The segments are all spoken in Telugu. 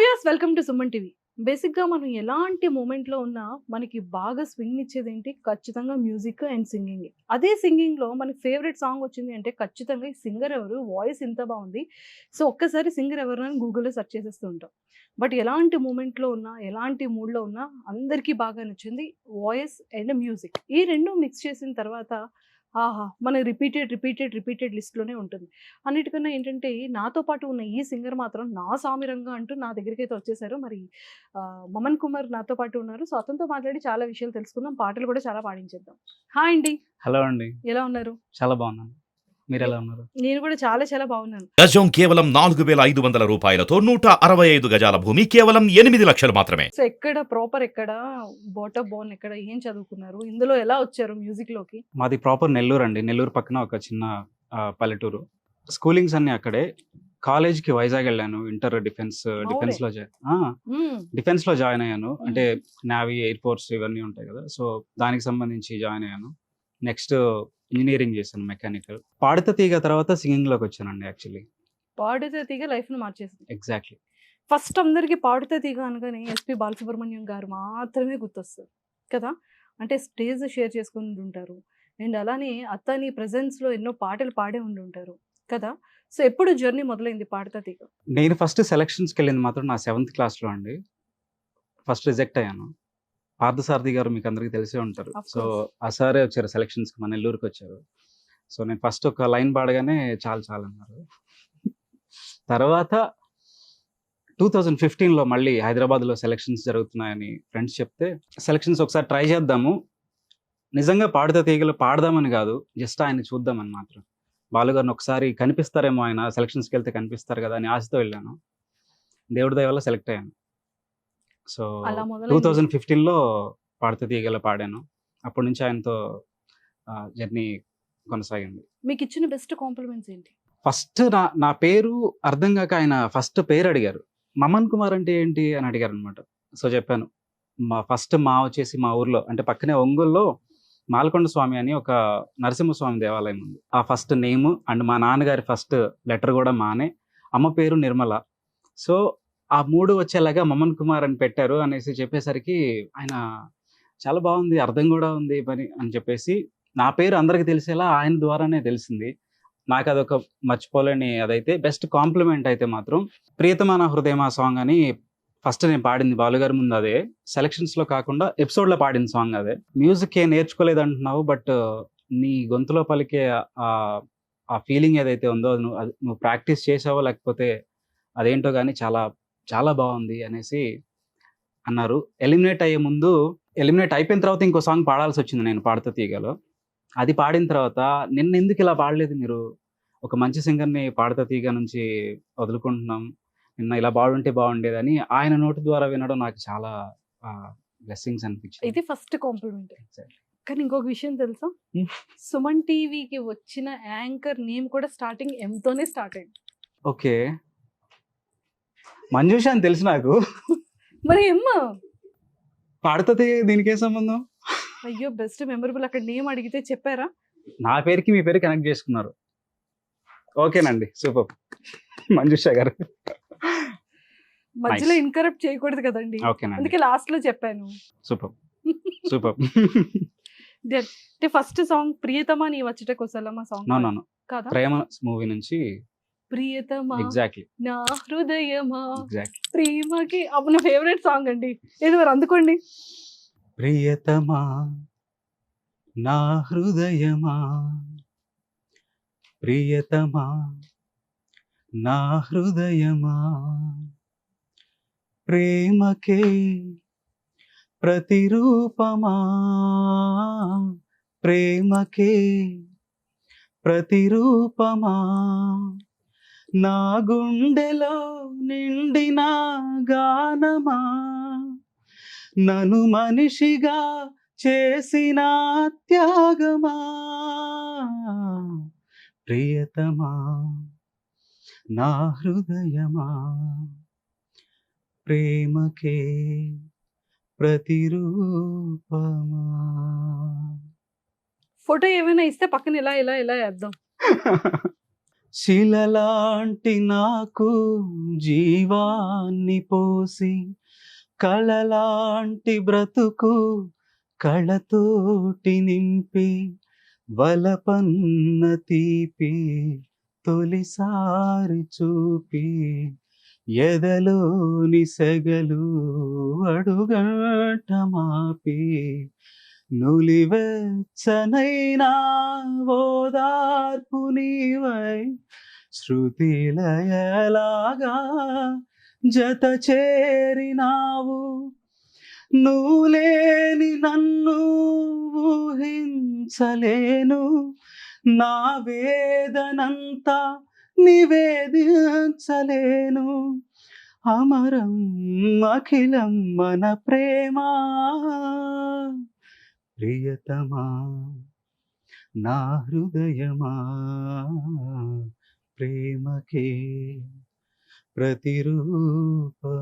Viewers welcome to Suman TV. బేసిక్‌గా మనం ఎలాంటి మూమెంట్‌లో ఉన్నా మనకి బాగా స్వింగ్ ఇచ్చేదేంటి? ఖచ్చితంగా మ్యూజిక్ అండ్ సింగింగే. అదే సింగింగ్‌లో మనకి ఫేవరెట్ సాంగ్ వచ్చింది అంటే ఖచ్చితంగా ఈ సింగర్ ఎవరు? వాయిస్ ఇంత బావుంది. సో, ఒక్కసారి సింగర్ ఎవరు అని గూగుల్‌లో సెర్చ్ చేసేస్తూ ఉంటాం. బట్ ఎలాంటి మూమెంట్‌లో ఉన్నా, ఎలాంటి మూడ్‌లో ఉన్నా అందరికీ బాగా నచ్చింది వాయిస్ అండ్ మ్యూజిక్. ఈ 2 మిక్స్ చేసిన తర్వాత ఆహా! మన రిపీటెడ్ లిస్ట్‌లోనే ఉంటుంది. అన్నిటికన్నా ఏంటంటే, నాతో పాటు ఉన్న ఈ సింగర్ మాత్రం నా సామిరంగా అంటూ నా దగ్గరికైతే వచ్చేసారు. మరి మమన్ కుమార్ నాతో పాటు ఉన్నారు. సో, అతనితో మాట్లాడి చాలా విషయాలు తెలుసుకుందాం. పాటలు కూడా చాలా పాడించేద్దాం. హాయ్ అండి. హలో అండి. ఎలా ఉన్నారు? చాలా బాగున్నాను. మీరెలా ఉన్నారు? నేను కూడా చాలా చాలా బాగున్నాను. గజం కేవలం 4,500 రూపాయలతో 165 గజాల భూమి కేవలం 8 లక్షలు మాత్రమే. సో, ఎక్కడ ప్రాపర్ ఎక్కడ? బాటమ్ బోర్న్ ఎక్కడ? ఏం చదువుకున్నారు? ఇందులో ఎలా వచ్చారు మ్యూజిక్‌లోకి? మాది ప్రాపర్ నెల్లూరు అండి. నెల్లూరు పక్కన ఒక చిన్న పల్లెటూరు. స్కూలింగ్స్ అన్నీ అక్కడే. కాలేజ్‌కి వైజాగ్ వెళ్ళాను. ఇంటర్ డిఫెన్స్‌లో హ్మ్. డిఫెన్స్‌లో జాయిన్ అయ్యాను. హ్మ్. అంటే నేవీ, ఎయిర్ ఫోర్స్ ఇవన్నీ ఉంటాయి కదా! సో, దానికి సంబంధించి జాయిన్ అయ్యాను. నెక్స్ట్ ఇంజినీరింగ్ చేశాను మెకానికల్. పాడుతా తీగ తర్వాత సింగింగ్‌లోకి వచ్చానండి యాక్చువల్లీ. పాడితే తీగ లైఫ్‌ని మార్చేసింది. ఎగ్జాక్ట్‌లీ. ఫస్ట్ అందరికి పాడితే తీగ అనగానే ఎస్‌పి బాలసుబ్రహ్మణ్యం గారు మాత్రమే గుర్తొస్తారు కదా! అంటే స్టేజ్ షేర్ చేసుకొని ఉంటారు. అండ్ అలానే అతని ప్రెజెన్స్‌లో ఎన్నో పాటలు పాడే ఉండుంటారు కదా! సో, ఎప్పుడు జర్నీ మొదలైంది పాడుతా తీగ? నేను ఫస్ట్ సెలక్షన్స్‌కెళ్ళింది మాత్రం నా 7థ్ క్లాస్‌లో అండి. ఫస్ట్ రిజెక్ట్ అయ్యాను. పార్థసారథి గారు మీకందరికి తెలిసే ఉంటారు. Of so, course. ఆ సారే వచ్చారు సెలక్షన్స్‌కి మన నెల్లూరుకొచ్చారు. సో, నేను ఫస్ట్ ఒక లైన్ పాడగానే చాలు చాలన్నారు. తర్వాత 2015లో మళ్ళీ హైదరాబాద్‌లో సెలక్షన్స్ జరుగుతున్నాయని ఫ్రెండ్స్ చెప్తే, సెలక్షన్స్ ఒకసారి ట్రై చేద్దాము. నిజంగా పాడుతా తీగలు పాడదామని గాదు. జస్ట్ ఆయన్ని చూద్దామని మాత్రం. బాలుగారిని ఒకసారి కనిపిస్తారేమో ఆయన సెలక్షన్స్‌కెళ్తే కనిపిస్తారు గదా! అని ఆశతో వెళ్ళాను. దేవుడి దయ వల్ల సెలెక్ట్ అయ్యాను. సో, అలా మొదలైంది. 2015లో పాడుతా తీగలు పాడాను. అప్పటి నుంచి ఆయనతో జర్నీ కొనసాగింది. మీకిచ్చిన బెస్ట్ కాంప్లిమెంట్స్ ఏంటి? ఫస్ట్ నా పేరు అర్థం గాక ఆయన ఫస్ట్ పేరడిగారు. 'మమన్ కుమార్ అంటే ఏంటి?' అని అడిగారనమాట. సో, చెప్పాను. మా వచ్చేసి మా ఊర్లో అంటే పక్కనే ఒంగోలులో మాలకొండ స్వామి అని ఒక నరసింహస్వామి దేవాలయం ఉంది. ఆ ఫస్ట్ నేము అండ్ మా నాన్నగారి ఫస్ట్ లెటర్ గూడా మానే. అమ్మ పేరు నిర్మల. సో, ఆ 3 వచ్చేలాగా 'మమన్ కుమార్' అని పెట్టారు అనేసి చెప్పేసరికి ఆయన చాలా బావుంది. అర్థం గూడా ఉంది పని అని చెప్పేసి నా పేరు అందరికి తెలిసేలా ఆయన ద్వారానే తెలిసింది. నాకదొక మర్చిపోలేని అదైతే బెస్ట్ కాంప్లిమెంట్ అయితే మాత్రం 'ప్రియతమా నా హృదయమా' సాంగ్ అని ఫస్ట్ నేను పాడింది బాలుగారి ముందు అదే. సెలక్షన్స్‌లో కాకుండా ఎపిసోడ్‌లో పాడిన సాంగ్ అదే. మ్యూజిక్ ఏం నేర్చుకోలేదంటున్నావు. బట్ నీ గొంతులో పలికే ఆ ఫీలింగ్ ఏదైతే ఉందో అది నువ్వు ప్రాక్టీస్ చేసావో లేకపోతే అదేంటో గాని చాలా చాలా బావుంది అనేసి అన్నారు. ఎలిమినేట్ అయిపోయిన తర్వాత ఇంకో సాంగ్ పాడాల్సొచ్చింది నేను 'పాడుతా తీగలో'. అది పాడిన తర్వాత నిన్నెందుకిలా పాడలేదు మీరు? ఒక మంచి సింగర్‌ని 'పాడుతా తీగ' నుంచి వదులుకుంటున్నాం. నిన్న ఇలా పాడుంటే బావుండేదని ఆయన నోటి ద్వారా వినడం నాకు చాలా బ్లెస్సింగ్స్ అనిపించింది. ఇది ఫస్ట్ కాంప్లిమెంట్. ఎగ్జాక్ట్‌లీ. కానీ ఇంకొక విషయం తెలుసా? హ్మ్. సుమన్ టీవీకి వచ్చిన యాంకర్ నేమ్ కూడా స్టార్టింగ్ ఎంతోనే స్టార్ట్ అయింది. ఓకే. మంజుష అని తెలుసు నాకు. మరి పాడుతా తీగ దీనికేం సంబంధం? అయ్యో! బెస్ట్ మెమరబుల్ అక్కడ నేమ్ అడిగితే చెప్పారా? నా పేరుకి మీ పేరు కనెక్ట్ చేసుకున్నారు. ఓకేనండి. సూపర్. మంజుష గారు. మధ్యలో నైస్. ఇన్‌కరప్ట్ చేయకూడదు కదండీ! ఓకేనండి. అందుకే లాస్ట్‌లో చెప్పాను. సూపర్. సూపర్. అంటే ఫస్ట్ సాంగ్ 'ప్రియతమా నీ వచ్చుట కుశలమా' సాంగ్ నో. నో. నో. కాదా? 'ప్రేమ' మూవీ నుంచి ప్రియతమా ఎగ్జాక్ట్‌లీ. నా హృదయమా ఎగ్జాక్ట్‌లీ. ప్రేమకి అబ్బ నా ఫేవరెట్ సాంగ్ అండి. ఏది మరి అందుకోండి. ప్రియతమా నా హృదయమా ప్రియతమా నా హృదయమా ప్రేమకే ప్రతిరూపమా ప్రేమకే ప్రతిరూపమా నా గుండెలో నిండిన గానమా నన్ను మనిషిగా చేసిన త్యాగమా ప్రియతమా నా హృదయమా ప్రేమకే ప్రతిరూపమా. ఫోటో ఏమైనా ఇస్తే పక్కన ఇలా ఏద్దాం. శిలలాంటి నాకు జీవాన్ని పోసి కళలాంటి బ్రతుకు కళతోటి నింపి వలపన్న తీపి తొలిసారి చూపి ఎదలోని సెగలు అడుగంట మాపి నులివెచ్చనైనా ఓదార్పు నీవై శృతిలయలాగా జత చేరినావు నువ్వు లేని నన్ను ఊహించలేను నా వేదనంతా నివేదించలేను అమరం అఖిలం మన ప్రేమ ప్రియతమా నా హృదయమా ప్రేమకే ప్రతిరూపమా.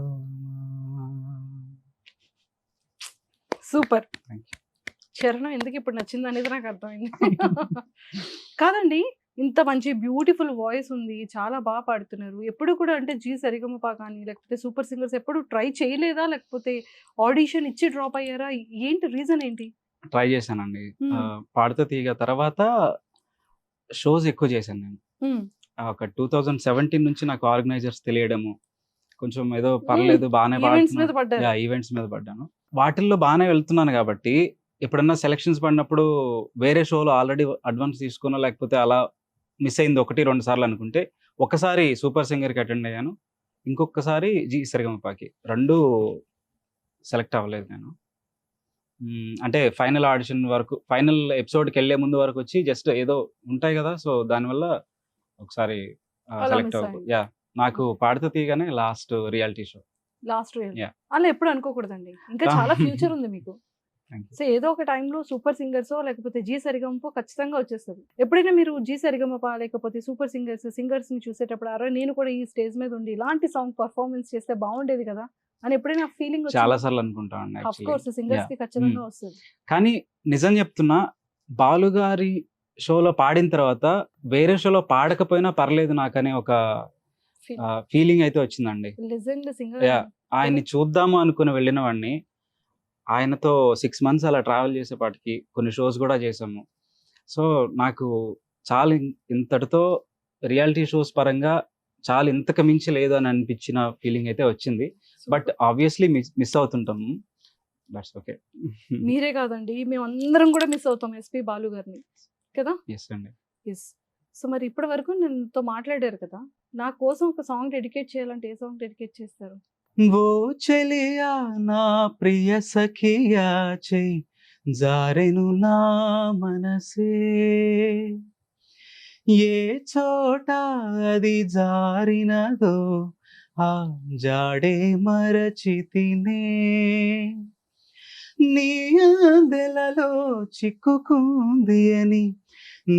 సూపర్. Thank you. చరణం ఎందుకు ఇప్పుడు నచ్చింది అనేది నాకు అర్థమైంది. కాదండి, ఇంత మంచి బ్యూటిఫుల్ వాయిస్ ఉంది, చాలా బాగా పాడుతున్నారు. ఎప్పుడు కూడా అంటే జీ సరిగమప కానీ లేకపోతే సూపర్ సింగర్స్ ఎప్పుడు ట్రై చేయలేదా, లేకపోతే ఆడిషన్ ఇచ్చి డ్రాప్ అయ్యారా? ఏంటి రీజన్ ఏంటి? ట్రై చేశానండి. పాడుతా తీగ తర్వాత షోస్ ఎక్కువ చేశాను నేను. ఒక 2017 నుంచి నాకు ఆర్గనైజర్స్ తెలియడము, కొంచెం ఏదో పర్లేదు బాగానే ఈవెంట్స్ మీద పడ్డారు. ఈవెంట్స్ మీద పడ్డాను. వాటిల్లో బాగానే వెళ్తున్నాను కాబట్టి ఎప్పుడన్నా సెలక్షన్స్ పడినప్పుడు వేరే షోలో ఆల్రెడీ అడ్వాన్స్ తీసుకున్నా లేకపోతే అలా మిస్ అయింది 1-2 సార్లు అనుకుంటే, ఒకసారి సూపర్ సింగర్కి అటెండ్ అయ్యాను, ఇంకొకసారి జీ సరిగమపాకి. 2 సెలెక్ట్ అవ్వలేదు నేను. అంటే ఫైనల్ ఆడిషన్ వరకు, ఫైనల్ ఎపిసోడ్కి వెళ్ళే ముందు వరకు వచ్చి జస్ట్ ఏదో ఉంటాయి కదా, సో దానివల్ల ఒకసారి సెలెక్ట్ అవ్వదు. నాకు పాడుతూ తీయగానే లాస్ట్ రియాలిటీ షో. Yeah. అలా ఎప్పుడు అనుకోకూడదండి, ఇంకా చాలా ఫ్యూచర్ ఉంది మీకు. సో ఏదో ఒక టైంలో సూపర్ సింగర్స్ లేకపోతే జీ సరిగమప ఖచ్చితంగా వచ్చేస్తుంది. ఎప్పుడైనా మీరు జీ సరిగమప లేకపోతే సూపర్ సింగర్స్ ని చూసేటప్పుడు అరే నేను కూడా ఈ స్టేజ్ మీద ఉండి ఇలాంటి సాంగ్ పర్ఫార్మెన్స్ చేస్తే బాగుండేది కదా అని ఎప్పుడైనా ఫీలింగ్? చాలా సార్లు అనుకుంటాను. ఆఫ్ కోర్స్ సింగర్స్ కి ఖచ్చితంగా వస్తుంది. కానీ నిజం చెప్తున్నా, బాలు గారి షోలో పాడిన తర్వాత వేరే షోలో పాడకపోయినా పర్లేదు నాకనే ఒక ఫీలింగ్ అయితే వచ్చిందండి. Legend singer. ఆయన్ని చూద్దాము అనుకుని వెళ్ళిన వాడిని, ఆయనతో 6 months అలా ట్రావెల్ చేసేపాటికి కొన్ని షోస్ కూడా చేసాము. సో నాకు చాలా ఇంతటితో రియాలిటీ షోస్ పరంగా చాలా ఇంతకు మించి లేదు అని అనిపించిన ఫీలింగ్ అయితే వచ్చింది. బట్ ఆబ్వియస్లీ మిస్ అవుతుంటాము. That's okay. మీరే కాదండి, మేము అందరం కూడా మిస్ అవుతాం ఎస్పి బాలు గారిని కదా. ఎస్ అండి. ఎస్. సో మరి ఇప్పటి వరకు నాతో మాట్లాడారు కదా, నా కోసం ఒక సాంగ్ డెడికేట్ చేయాలంటే ఏ సాంగ్ డెడికేట్ చేస్తారు? ఓ చెలియా నా ప్రియ సఖియా చెయ్ జారెను నా మనసే, ఏ చోట అది జారినదో ఆ జాడే మరచితినే, నీ అందెలలో చిక్కుకుంది అని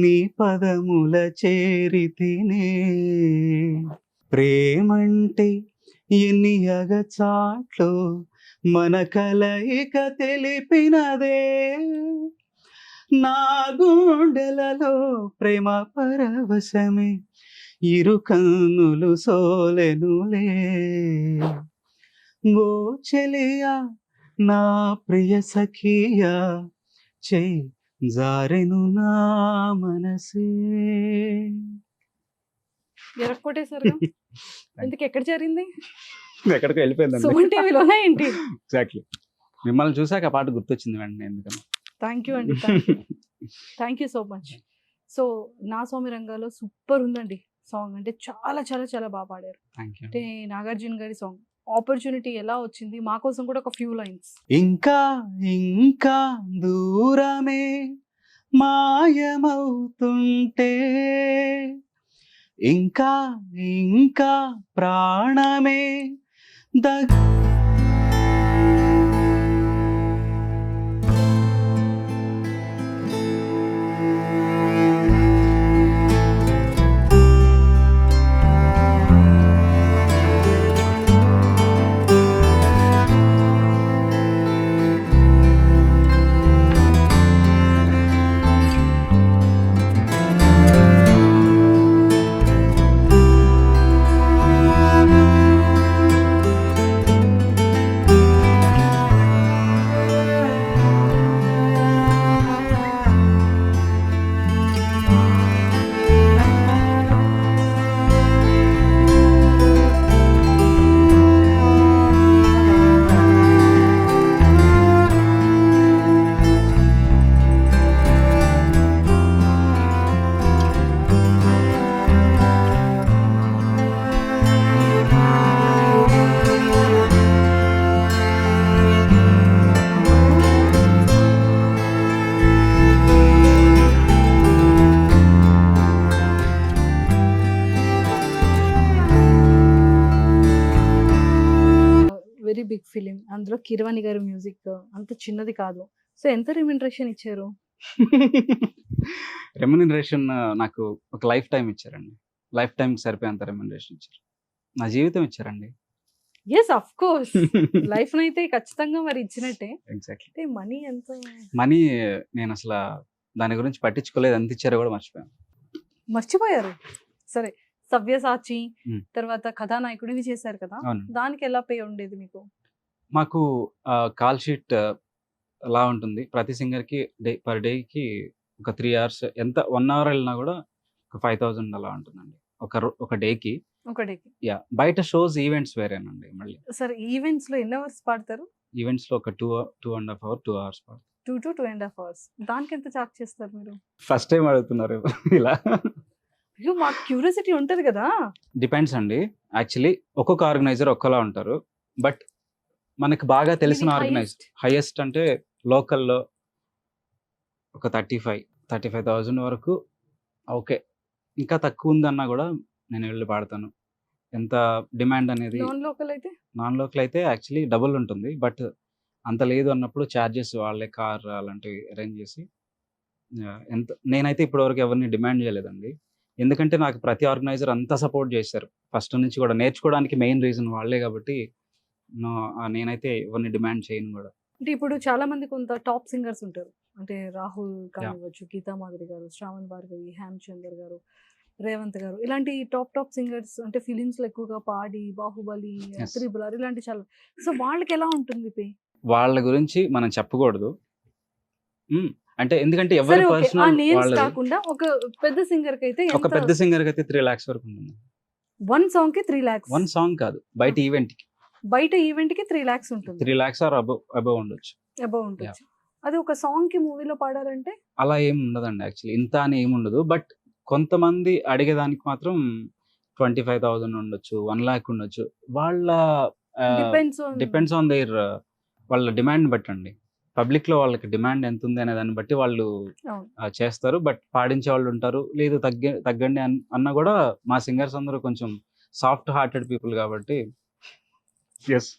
నీ పదముల చేరితినే, ప్రేమంటే ఎన్ని అగచాట్లో మన కలయిక తెలిపినదే, నా గుండెలలో ప్రేమ పరవశమే ఇరు కన్నులు సోలెనులే, ఓ చెలియా నా ప్రియ సఖియా చెయ్ జారెను నా మనసే. ఎరక్కొట్టేశారు. ఎందుకు, ఎక్కడ జరిగింది? ఎక్కడికి వెళ్ళిపోయిందండి. సుమన్ టీవీలోనా ఏంటి? ఎగ్జాక్ట్లీ. మిమ్మల్ని చూసాక ఆ పాట గుర్తొచ్చింది వెంటనే. ఎందుకని? థ్యాంక్ యూ అండి, thank you so much. So నా స్వామి రంగాలో సూపర్ ఉందండి సాంగ్, అంటే చాలా చాలా చాలా బాగా పాడారు. అంటే నాగార్జున గారి సాంగ్. ఆపర్చునిటీ ఎలా వచ్చింది? మా కోసం కూడా ఒక ఫ్యూ లైన్స్. ఇంకా ఇంకా దూరమే మాయమవుతుంటే, ఇంకా ఇంకా ప్రాణమే వెరీ బిగ్ ఫిలిం. అందులో కిరవాణి గారి మ్యూజిక్ అంత చిన్నది కాదు. సో ఎంత రెమ్యునరేషన్ ఇచ్చారు? రెమ్యునరేషన్ నాకు ఒక లైఫ్ టైం ఇచ్చారండి. లైఫ్ టైంకి సరిపోయేంత రెమ్యునరేషన్ ఇచ్చారు. నా జీవితం ఇచ్చారండి. Yes, of course. లైఫ్‌నైతే ఖచ్చితంగా మరి ఇచ్చినట్టే. ఎగ్జాక్ట్‌లీ. అంటే మనీ ఎంత? మనీ నేను అసల దాని గురించి పట్టించుకోలేదు. ఎంత ఇచ్చారో కూడా మర్చిపోయాను. మర్చిపోయారు. సరే, 'సవ్యసాచి' హ్మ్. తర్వాత కథానాయకుడు ఇవి చేశారు కదా! అవును. దానికి ఎలా పే ఉండేది మీకు? మాకు కాల్ షీట్ అలా ఉంటుంది. ప్రతి సింగర్‌కి పర్ డేకి ఒక 3 అవర్స్ ఎంత 1 అవర్ వెళ్ళినా కూడా ఒక 5000 అలా ఉంటుందండి. ఒక డేకి. ఒక డేకి. యాహ్! బయట షోస్, ఈవెంట్స్ వేరేనండి మళ్ళీ. సరే, ఈవెంట్స్‌లో ఎన్ని అవర్స్ పాడతారు? ఈవెంట్స్‌లో ఒక 2.5 అవర్, 2 అవర్స్ పాడతాను. 2-2.5 అవర్స్. దానికి ఎంత చార్జ్ చేస్తారు మీరు? ఫస్ట్ టైమ్ అడుగుతున్నారు ఇలా. అయ్యో! మాకు క్యూరియాసిటీ ఉంటది కదా! డిపెండ్స్ అండి. యాక్చువల్లీ ఒక్కొక్క ఆర్గనైజర్ ఒక్కలా ఉంటారు. బట్ మనకు బాగా తెలిసిన ఇది ఆర్గనైజర్ హైయెస్ట్ అంటే లోకల్‌లో ఒక 35,000 వరకు ఓకే. ఇంకా తక్కువ ఉందన్నా కూడా నేను వెళ్లి పాడతాను. ఎంత డిమాండ్ అనేది. నాన్ లోకల్ అయితే? నాన్ లోకల్ అయితే యాక్చువల్లీ డబుల్ ఉంటుంది. బట్ అంత లేదు అన్నప్పుడు చార్జెస్ వాళ్ళే కార్ అలాంటివి అరేంజ్ చేసి నేనైతే ఇప్పటివరకు ఎవరిని డిమాండ్ చేయలేదండి. ఎందుకంటే నాకు ప్రతి ఆర్గనైజర్ అంతా సపోర్ట్ చేశారు. ఫస్ట్ నుంచి కూడా నేర్చుకోవడానికి మెయిన్ రీజన్ వాళ్ళే కాబట్టి నేనైతే ఎవరిని డిమాండ్ చేయను కూడా. అంటే ఇప్పుడు చాలా మంది కొంత టాప్ సింగర్స్ ఉంటారు. అంటే రాహుల్ కానివ్వచ్చు, గీతా మాధురి గారు, శ్రావణ్ భార్గవి, హేమచందర్ గారు, రేవంత్ గారు, ఇలాంటి టాప్ సింగర్స్ అంటే ఫిలిమ్స్‌లో ఎక్కువగా పాడి 'బాహుబలి', Yes. 'త్రిబుల్' ఇలాంటి చాలా. సో వాళ్ళకి ఎలా ఉంటుంది పే? వాళ్ళ గురించి మనం చెప్పకూడదు. అంటే ఎందుకంటే సరే, ఎవరి ఓకే. ఆ పర్సనల్ నేమ్స్ వాళ్ళది. కాకుండా ఒక పెద్ద సింగర్‌కి అయితే ఒక ఎంత? పెద్ద సింగర్‌కి అయితే 3 lakhs వరకు ఉంటుంది. వన్ సాంగ్‌కి 3 lakhs. వన్ సాంగ్ కాదు. బయట ఈవెంట్‌కి బయట ఈవెంట్‌కి 3 lakhs ఉంటుంది. 3 lakhs ఆర్ అబోవ్ ఉండొచ్చు. అబౌవ్ ఉండొచ్చు. అది ఒక సాంగ్‌కి మూవీలో పాడారంటే? అలా ఏమి ఉండదండి యాక్చువల్లీ. ఇంత అని ఏమి ఉండదు. బట్ కొంతమంది అడిగేదానికి మాత్రం 25,000 ఉండొచ్చు, 1 lakh ఉండొచ్చు. వాళ్ళ డిపెండ్స్ ఆన్ దేర్ వాళ్ళ డిమాండ్ బట్టండి. పబ్లిక్‌లో వాళ్ళకి డిమాండ్ ఎంతుంది అనే దాన్ని బట్టి వాళ్ళు అవును. చేస్తారు. బట్ పాడించే వాళ్ళు ఉంటారు. లేదు తగ్గండి అన్నా కూడా మా సింగర్స్ అందరూ కొంచెం సాఫ్ట్ హార్టెడ్ పీపుల్ కాబట్టి యెస్.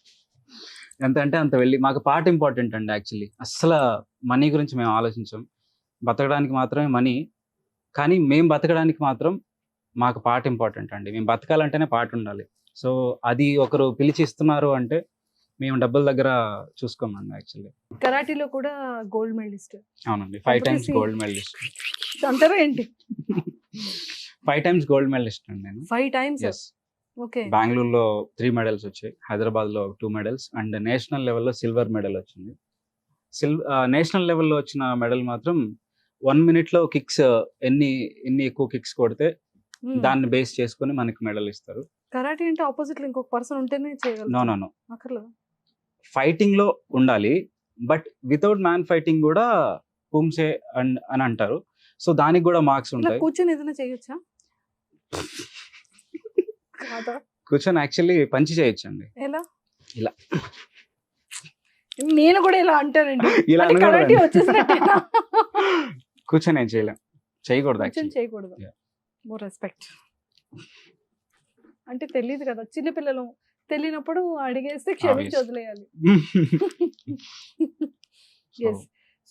ఎంత అంటే అంత వెళ్ళి మాకు పాట ఇంపార్టెంట్ అండి యాక్చువల్లీ. అస్సల మనీ గురించి మేము ఆలోచించం. బతకడానికి మాత్రమే మనీ. కానీ మేము బతకడానికి మాత్రం మాకు పాట ఇంపార్టెంట్ అండి. మేము బతకాలంటేనే పాట ఉండాలి. సో అది ఒకరు పిలిచి ఇస్తున్నారు అంటే మేము డబ్బుల దగ్గర చూసుకోమండి యాక్చువల్లీ. కరాటీలో కూడా గోల్డ్ మెడలిస్ట్. అవునండి. 5 టైమ్స్ Competition. Gold medallist. అంటారా ఏంటి? 5 టైమ్స్ గోల్డ్ మెడలిస్ట్ అండి నేను. 5 టైమ్స్. యెస్. ఓకే. బెంగుళూరులో 3 మెడల్స్ వచ్చాయి. హైదరాబాద్‌లో 2 మెడల్స్ అండ్ నేషనల్ లెవెల్‌లో సిల్వర్ మెడల్ వచ్చింది. నేషనల్ లెవెల్‌లో వచ్చిన మెడల్ మాత్రం 1 మినిట్‌లో కిక్స్ ఎన్ని ఎక్కువ కిక్స్ కొడితే దాన్ని బేస్ చేసుకొని మనకి మెడల్ ఇస్తారు. కరాటీ అంటే ఆపోజిట్‌లో ఇంకొక పర్సన్ ఉంటేనే నో. చేయగలుగుతారు. అక్కర్లేదా? ఫైటింగ్‌లో ఉండాలి. బట్ వితౌట్ మ్యాన్ ఫైటింగ్ కూడా పుంసే అని అంటారు. సో దానికి కూడా మార్క్స్ ఇలా ఉంటాయి. కూర్చొని ఏదైనా చేయొచ్చా? కాదా? కూర్చొని యాక్చువల్లీ పంచి చేయొచ్చండి. ఎలా? ఇలా. నేను కూడా ఇలా అంటానండి. ఇలా అంటే కరాటీ అనకూడదండి. వచ్చేసినట్టేనా? కూర్చొని ఏం చేయలేం. చేయకూడదు కూర్చొని యాక్చువల్లీ. చేయకూడదు. Yeah. More respect. అంటే తెలీదు కదా, చిన్న పిల్లలు. తెలియనప్పుడు అడిగేస్తే క్షమించి Obvious. వదిలేయాలి. So yes.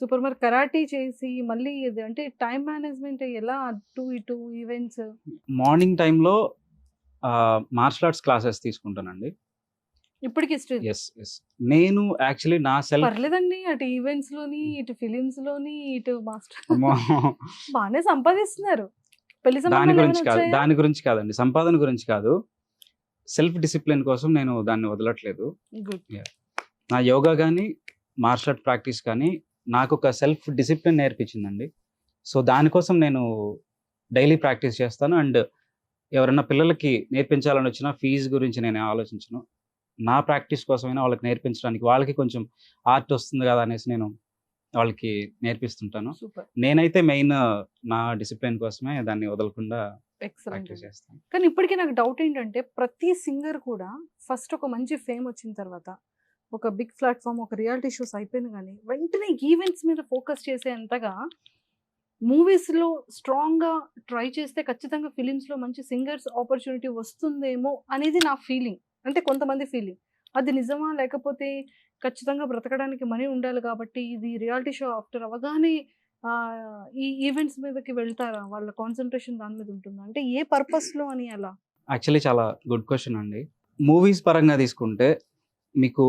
సూపర్. మరి కరాటీ చేసి మళ్ళీ ఇది అంటే టైం మేనేజ్మెంట్ ఎలా? అటు ఇటు ఈవెంట్స్. మార్నింగ్ టైంలో మార్షల్ ఆర్ట్స్ క్లాసెస్ తీసుకుంటానండి. ఇప్పటికి స్టిల్ యెస్. నేను యాక్చువల్లీ నా సెల్ఫ్ పర్లేదండి. అటు ఈవెంట్స్ లోని, ఇటు ఫిలిమ్స్ లోని, ఇటు మాస్టర్ అమ్మో! బాగానే సంపాదిస్తున్నారు. పెళ్లి దాని సంబంధాలు గురించి ఏమైనా కాదు. వచ్చాయా? దాని గురించి కాదండి. సంపాదన గురించి కాదు. సెల్ఫ్ డిసిప్లిన్ కోసం నేను దాన్ని వదలట్లేదు. గుడ్. నా యోగా గాని, మార్షల్ ఆర్ట్ ప్రాక్టీస్ కానీ నాకొక సెల్ఫ్ డిసిప్లిన్ నేర్పించిందండి. సో దానికోసం నేను డైలీ ప్రాక్టీస్ చేస్తాను. అండ్ ఎవరైనా పిల్లలకి నేర్పించాలని వచ్చినా ఫీజు గురించి నేను ఆలోచించను. నా ప్రాక్టీస్ కోసమైనా వాళ్ళకి నేర్పించడానికి వాళ్ళకి కొంచెం ఆర్ట్ వస్తుంది కదా అనేసి నేను వాళ్ళకి నేర్పిస్తుంటాను. సూపర్. నేనైతే మెయిన్ నా డిసిప్లిన్ కోసమే దాన్ని వదలకుండా ఎక్సలెంట్. ప్రాక్టీస్ చేస్తాను. కానీ ఇప్పటికీ నాకు డౌట్ ఏంటంటే ప్రతి సింగర్ కూడా ఫస్ట్ ఒక మంచి ఫేమ్ వచ్చిన తర్వాత ఒక బిగ్ ప్లాట్ఫామ్, ఒక రియాలిటీ షోస్ అయిపోయిన కానీ వెంటనే ఈవెంట్స్ మీద ఫోకస్ చేసేంతగా మూవీస్లో స్ట్రాంగ్గా ట్రై చేస్తే ఖచ్చితంగా ఫిలిమ్స్లో మంచి సింగర్స్ ఆపర్చునిటీ వస్తుందేమో అనేది నా ఫీలింగ్. అంటే కొంతమంది ఫీలింగ్. అది నిజమా? లేకపోతే ఖచ్చితంగా బ్రతకడానికి మనీ ఉండాలి కాబట్టి ఇది రియాలిటీ షో ఆఫ్టర్ అవ్వగానే ఈ ఈవెంట్స్ మీదకి వెళ్తారా? వాళ్ళ కాన్సంట్రేషన్ దాని మీద ఉంటుందా? అంటే ఏ పర్పస్‌లో అని అలా? యాక్చువల్లీ చాలా గుడ్ క్వెషన్ అండి. మూవీస్ పరంగా తీసుకుంటే మీకు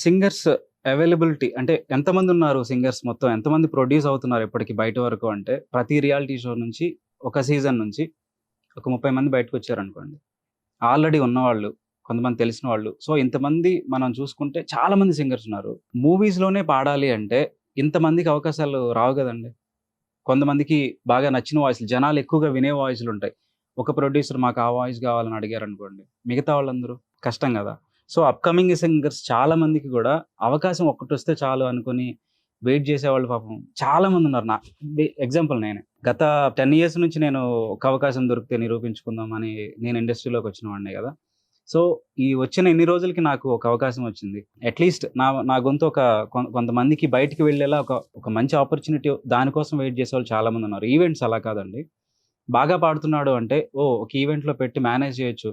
సింగర్స్ అవైలబిలిటీ అంటే ఎంతమంది ఉన్నారు సింగర్స్, మొత్తం ఎంతమంది ప్రొడ్యూస్ అవుతున్నారు ఇప్పటికి బయట వరకు అంటే, ప్రతి రియాలిటీ షో నుంచి ఒక సీజన్ నుంచి ఒక 30 మంది బయటకొచ్చారనుకోండి. ఆల్రెడీ ఉన్నవాళ్ళు, కొంతమంది తెలిసిన వాళ్ళు. సో, ఇంతమంది మనం చూసుకుంటే చాలా మంది సింగర్స్ ఉన్నారు. మూవీస్‌లోనే పాడాలి అంటే ఇంతమందికి అవకాశాలు రావు గదండీ! కొంతమందికి బాగా నచ్చిన వాయిస్‌లు, జనాలు ఎక్కువగా వినే వాయిస్‌లుంటాయి. ఒక ప్రొడ్యూసర్ మాకు ఆ వాయిస్ గావాలని అడిగారనుకోండి, మిగతా వాళ్ళందరూ కష్టం గదా! సో, అప్‌కమింగ్ సింగర్స్ చాలా మందికి గూడా అవకాశం ఒక్కటొస్తే చాలు అనుకోని వెయిట్ జేసేవాళ్ళు పాపం చాలా మందున్నారు. ఎగ్జాంపుల్ నేనే. గత 10 ఇయర్స్ నుంచి నేను ఒక అవకాశం దొరికితే నిరూపించుకుందామని నేను ఇండస్ట్రీలోకొచ్చిన వాడినే గదా! సో, ఈ వచ్చిన ఇన్ని రోజులకి నాకు ఒక అవకాశం వచ్చింది. అట్‌లీస్ట్ నా నా గొంతు ఒక కొంతమందికి బయటికి వెళ్ళేలా ఒక మంచి ఆపర్చునిటీ దానికోసం వెయిట్ చేసేవాళ్ళు చాలా మందున్నారు. ఈవెంట్స్ అలా కాదండి. బాగా పాడుతున్నాడు అంటే, ఓహ్! ఒక ఈవెంట్‌లో పెట్టి మేనేజ్ చేయొచ్చు.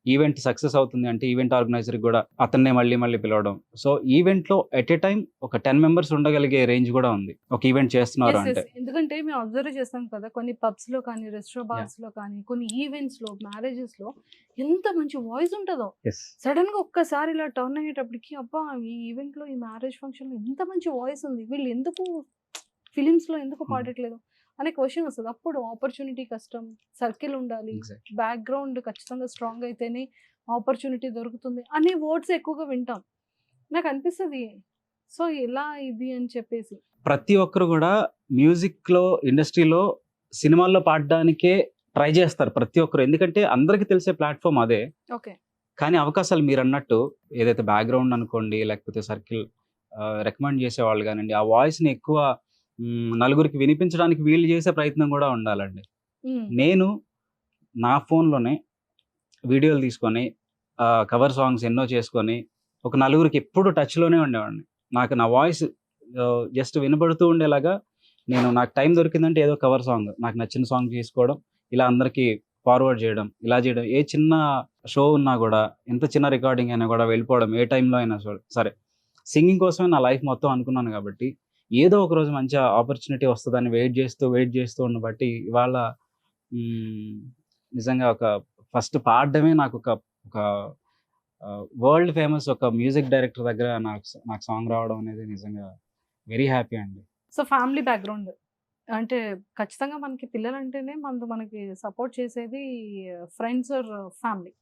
ఈవెంట్ సక్సెస్ అవుతుంది అంటే ఈవెంట్ ఆర్గనైజర్‌కి గూడా అతన్నే మళ్ళీ మళ్ళీ పిలవడం. సో, ఈవెంట్‌లో ఎట్ ఎ టైమ్ ఒక 10 మెంబర్స్ ఉండగలిగే రేంజ్ గూడా ఉంది. ఒక ఈవెంట్ చేస్తున్నారు యెస్. అంటే. యెస్. ఎందుకంటే మేము అబ్జర్వ్ చేస్తాం కదా! కొన్ని పబ్స్‌లో కానీ, రెస్టో యాహ్! బార్స్‌లో కానీ, కొన్ని ఈవెంట్స్‌లో, మ్యారేజెస్‌లో ఎంత మంచి వాయిస్ ఉంటదో. యెస్. సడెన్‌గా ఒక్కసారి ఇలా టర్న్ అయ్యేటప్పటికి అబ్బా! ఈ ఈవెంట్‌లో, ఈ మ్యారేజ్ ఫంక్షన్‌లో ఇంత మంచి వాయిస్ ఉంది. వీళ్ళు ఎందుకు ఫిలిమ్స్‌లో ఎందుకు హ్మ్. పాడట్లేదు అనే క్వెషన్ వస్తది. అప్పుడు ఆపర్చునిటీ కష్టం, సర్కిల్ ఉండాలి, ఎగ్జాక్ట్‌లీ. బ్యాక్‌గ్రౌండ్ ఖచ్చితంగా స్ట్రాంగ్ అయితేనే ఆపర్చునిటీ దొరుకుతుంది అనే వర్డ్స్ ఎక్కువగా వింటాం. నాకు అనిపిస్తది. సో, ఇలా ఇది అని చెప్పేసి. ప్రతి ఒక్కరు గూడా మ్యూజిక్‌లో, ఇండస్ట్రీలో, సినిమాల్లో పాడడానికే ట్రై జేస్తారు ప్రతి ఒక్కరు. ఎందుకంటే అందరికి తెలిసే ప్లాట్‌ఫార్మ్ అదే. ఓకే. కానీ అవకాశాలు మీరన్నట్టు ఏదైతే బ్యాక్‌గ్రౌండ్ అనుకోండి, లేకపోతే సర్కిల్ రికమెండ్ చేసేవాళ్ళు గానండి, ఆ వాయిస్‌ని ఎక్కువ నలుగురికి వినిపించడానికి వీళ్ళు చేసే ప్రయత్నం గూడా ఉండాలండి. హ్మ్. నేను నా ఫోన్‌లోనే వీడియోలు తీసుకొని కవర్ సాంగ్స్ ఎన్నో చేసుకొని, ఒక నలుగురికి ఎప్పుడు టచ్‌లోనే ఉండేవాడిని. నాకు నా వాయిస్ జస్ట్ వినబడుతూ ఉండేలాగా నాకు టైం దొరికిందంటే ఏదో కవర్ సాంగ్, నాకు నచ్చిన సాంగ్ చేసుకోవడం, ఇలా అందరికి ఫార్వర్డ్ చేయడం, ఇలా చేయడం. ఏ చిన్న షో ఉన్నా గూడా, ఎంత చిన్న రికార్డింగ్ అయినా గూడా వెళ్ళిపోవడం, ఏ టైంలో అయినా సరే. సింగింగ్ కోసమే నా లైఫ్ మొత్తం అనుకున్నాను గాబట్టి, ఏదో ఒక రోజు మంచి ఆపర్చునిటీ వస్తదని వెయిట్ జేస్తూ ఉన్న బట్టి ఇవాళ హ్మ్. నిజంగా ఫస్ట్ పాడడమే నాకొక ఒక వరల్డ్ ఫేమస్ ఒక మ్యూజిక్ డైరెక్టర్ దగ్గర నాకు సాంగ్ రావడం అనేది నిజంగా వెరీ హ్యాపీ అండి. So, family background. అంటే ఖచ్చితంగా మనకి పిల్లలంటేనే మనకి సపోర్ట్ చేసేది ఫ్రెండ్స్ ఆర్ ఫ్యామిలీ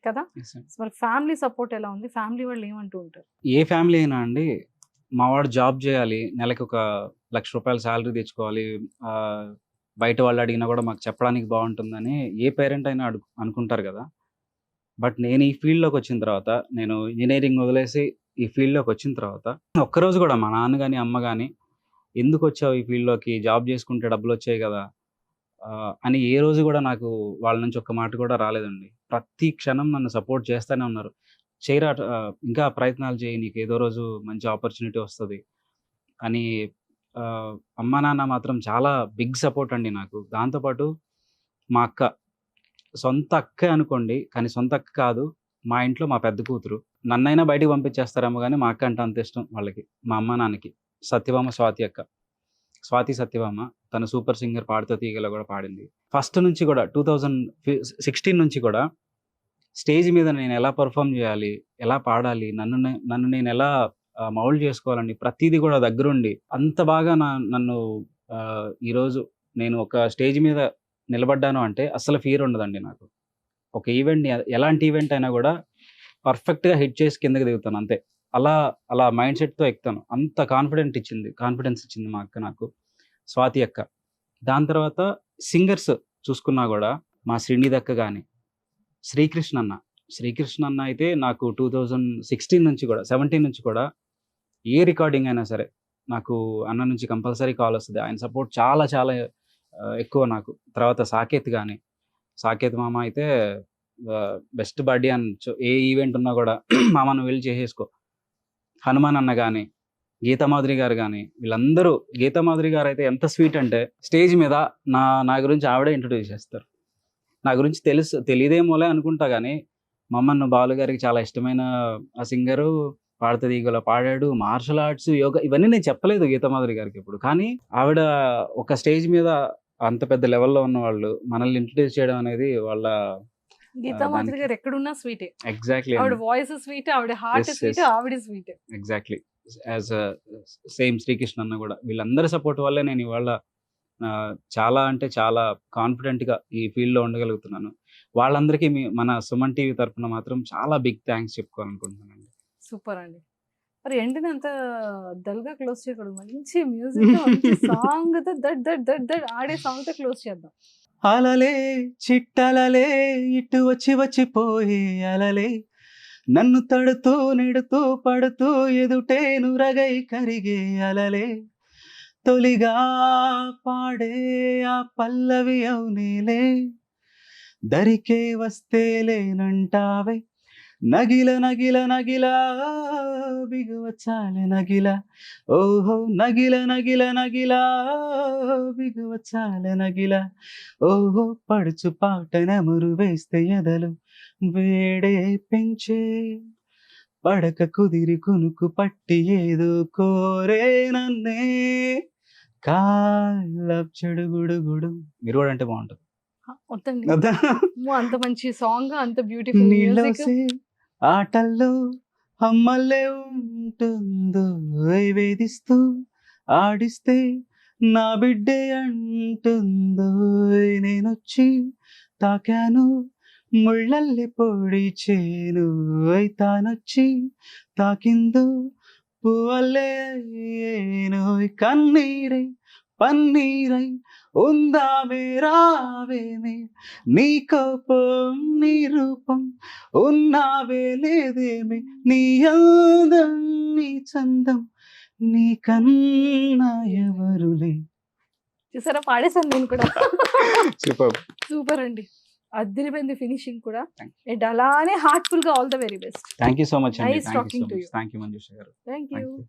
కదా! యెస్ అండి. సో, మరి ఫ్యామిలీ సపోర్ట్ ఎలా ఉంది? ఫ్యామిలీ వాళ్ళు ఏమంటూ ఉంటారు? ఏ ఫ్యామిలీ అయినా అండి, మా వాడు జాబ్ జేయాలి, నెలకొక రూ. 1,00,000 సాలరీ తెచ్చుకోవాలి, ఆహ్, బయట వాళ్ళు అడిగినా గూడా మాకు చెప్పడానికి బావుంటుందని ఏ పేరెంట్ అయినా అనుకుంటారు గదా! బట్ నేను ఈ ఫీల్డ్‌లోకొచ్చిన తర్వాత, నేను ఇంజినీరింగ్ వదిలేసి ఈ ఫీల్డ్‌లోకొచ్చిన తర్వాత, ఒక్కరోజు గూడా మా నాన్న గాని, అమ్మ గాని, "ఎందుకొచ్చావు ఈ ఫీల్డ్‌లోకి? జాబ్ జేసుకుంటే డబ్బులొచ్చాయి గదా!" అని ఏ రోజు గూడా నాకు వాళ్ళ నుంచి ఒక్క మాట కూడా రాలేదండి. ప్రతి క్షణం నన్ను సపోర్ట్ చేస్తానే ఉన్నారు. ఇంకా ప్రయత్నాలు చెయ్యి. నీకేదో రోజు మంచి ఆపర్చునిటీ వస్తది అని ఆహ్, అమ్మా, నాన్న మాత్రం చాలా బిగ్ సపోర్ట్ అండి నాకు. దాంతో పాటు మా అక్క, సొంత అక్కే అనుకోండి. కానీ సొంత అక్క కాదు. మా ఇంట్లో మా పెద్ద కూతురు. నన్నైనా బయటికి పంపించేస్తారేమో గానీ, మా అక్క అంటే అంత ఇష్టం వాళ్ళకి. మా అమ్మ, నాన్నకి. సత్యభామ స్వాతి అక్క. స్వాతి సత్యభామ. తను 'సూపర్ సింగర్ పాడుతా తీగ'లో గూడా పాడింది. ఫస్ట్ నుంచి గూడా 2016 నుంచి గూడా స్టేజ్ మీద నేనెలా పెర్ఫార్మ్ జేయాలి? ఎలా పాడాలి? నన్ను నేనెలా మౌల్డ్ జేసుకోవాలని ప్రతీది గూడా దగ్గరుండి అంత బాగా నన్ను ఈరోజు నేను ఒక స్టేజ్ మీద నిలబడ్డాను అంటే అస్సలు ఫియర్ ఉండదండి నాకు. ఒక ఈవెంట్‌ని ఎలాంటి ఈవెంట్ అయినా గూడా పర్ఫెక్ట్‌గా హిట్ చేసి కిందకి దిగుతాను అంతే. అలా అలా మైండ్ సెట్‌తో ఎక్కుతాను. అంత కాన్ఫిడెన్స్ ఇచ్చింది మా అక్క నాకు. స్వాతి అక్క. దాని తర్వాత సింగర్స్ చూసుకున్నా గూడా మా శ్రీనిధి అక్క గాని, శ్రీకృష్ణ అన్న. శ్రీకృష్ణ అన్న అయితే నాకు 2016 నుంచి కూడా 17 నుంచి కూడా ఏ రికార్డింగ్ అయినా సరే, నాకు అన్న నుంచి కంపల్సరీ కాలొస్తది. ఆయన సపోర్ట్ చాలా చాలా ఎక్కువ నాకు. తర్వాత సాకేత్ గాని, సాకేత్ మామ అయితే బెస్ట్ బడ్డీ అనొచ్చు. ఏ ఈవెంట్ ఉన్నా గూడా మామ నువ్వు వెళ్లి చేసేసుకో. హనుమాన్ అన్న గాని, గీతామాధురి గారు గాని, వీళ్ళందరూ, గీతామాధురి గారైతే ఎంత స్వీట్ అంటే స్టేజ్ మీద నా నా గురించి ఆవిడే ఇంట్రొడ్యూస్ చేస్తారు. నా గురించి తెలీదేమోలే అనుకుంటా గానీ, మమ్మన్న బాలు గారికి చాలా ఇష్టమైన ఆ సింగరు. పాడుతది ఈగలో పాడాడు. మార్షల్ ఆర్ట్స్, యోగా ఇవన్నీ నేను చెప్పలేదు గీతామాధురి గారికి ఎప్పుడు. కానీ ఆవిడ ఒక స్టేజ్ మీద అంత పెద్ద లెవెల్‌లో ఉన్నవాళ్ళు మనల్ని ఇంట్రొడ్యూస్ చేయడం అనేది వాళ్ళ గీతా మాధురి దానికి గారు ఎక్కడున్నా స్వీటే. ఎగ్జాక్ట్‌లీ ఆవిడ అండి. వాయిస్ స్వీట్, ఆవిడ హార్ట్ యెస్. Sweet, yes. ఆవిడ sweet. Exactly. As same Srikrishna అన్న గూడా. వీళ్ళందరి సపోర్ట్ వల్లే నేను ఇవాళ చాలా అంటే చాలా కాన్ఫిడెంట్‌గా ఈ ఫీల్డ్‌లో ఉండగలుగుతున్నాను. వాళ్ళందరికీ మన సుమన్ టీవీ తరపున మాత్రం చాలా బిగ్ థాంక్స్ చెప్పుకోవాలనుకుంటున్నానండి. సూపర్ అండి. మరి ఎండ్‌ని అంత డల్‌గా క్లోజ్ చేయకూడదు. మంచి మ్యూజిక్‌తో మంచి సాంగ్‌తో దడ్ దడ్ దడ్ దడ్ ఆడే సాంగ్‌తో క్లోజ్ చేద్దాం. అలలే చిట్టలలే ఇటు వచ్చి వచ్చిపోయే అలలే నన్ను తడుతూ నెడుతూ పడుతూ ఎదుటే నురగై కరిగే అలలే తొలిగా పాడే ఆ పల్లవి అవునేలే దరికే వస్తే లేనంటావే నగిల నగిల నగిల బిగువచ్చాలే నగిల ఓహో నగిల నగిల నగిల బిగువచ్చాలే నగిల ఓహో పడుచు పాట నెమరు వేస్తే ఎదలు వేడే పెంచే పడక కుదిరి కునుకు పట్టి ఏదో కోరే నన్నే కాలప్ చెడుగుడుగుడు మీరు కూడా అంటే బాగుంటుంది వద్దండి. వద్దా? అమ్మో! అంత మంచి సాంగ్, అంత బ్యూటిఫుల్ మ్యూజిక్. నీళ్ళోసే ఆటల్లో అమ్మల్లే ఉంటుందో వేధిస్తూ ఆడిస్తే నా బిడ్డే అంటుందో నేనొచ్చి తాకాను ముళ్ళల్లి పొడి చేను తానొచ్చి తాకిందో పువ్వల్లే అయ్యేను కన్నీరై పన్నీరై ఉందామే రావేమే నీ కోపం నీ రూపం ఉన్నావే లేదేమే నీ అందం నీ చందం నీ కన్నా ఎవరులే. చూసారా పాడేశాను నేను కూడా. సూపర్. సూపర్ అండి. అదిరిపోయింది ఫినిషింగ్ కూడా. థ్యాంక్ అండ్ అలానే హార్ట్‌ఫుల్‌గా all the very best. You so much అండి. Nice talking to you. Thank you Manjusha garu. Thank thank you. You.